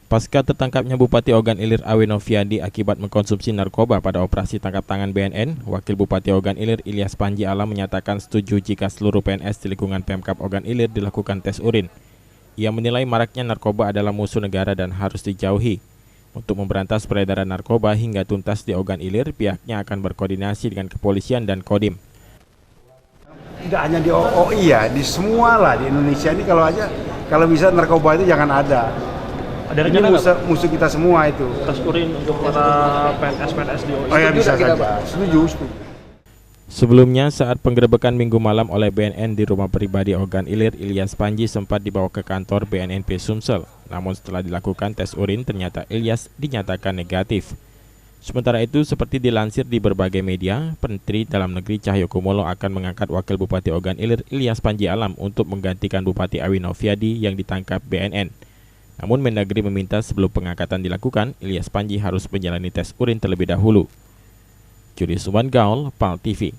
Pasca tertangkapnya Bupati Ogan Ilir Awe Noviadi akibat mengkonsumsi narkoba pada operasi tangkap tangan BNN, Wakil Bupati Ogan Ilir Ilyas Panji Alam menyatakan setuju jika seluruh PNS di lingkungan Pemkab Ogan Ilir dilakukan tes urin. Ia menilai maraknya narkoba adalah musuh negara dan harus dijauhi. Untuk memberantas peredaran narkoba hingga tuntas di Ogan Ilir, pihaknya akan berkoordinasi dengan kepolisian dan Kodim. Tidak hanya di OI ya, di semua lah di Indonesia ini kalau bisa narkoba itu jangan ada. Ada ini musuh kita semua itu. Tes urin untuk para PNS di OI. Oh ya, bisa saja. Setuju. Sebelumnya, saat penggerebekan Minggu malam oleh BNN di rumah pribadi Ogan Ilir, Ilyas Panji sempat dibawa ke kantor BNNP Sumsel. Namun setelah dilakukan tes urin, ternyata Ilyas dinyatakan negatif. Sementara itu, seperti dilansir di berbagai media, Menteri Dalam Negeri Cahyokumolo akan mengangkat Wakil Bupati Ogan Ilir, Ilyas Panji Alam, untuk menggantikan Bupati Awe Noviadi yang ditangkap BNN. Namun Mendagri meminta sebelum pengangkatan dilakukan, Ilyas Panji harus menjalani tes urin terlebih dahulu. Julius Gaul, PAL TV.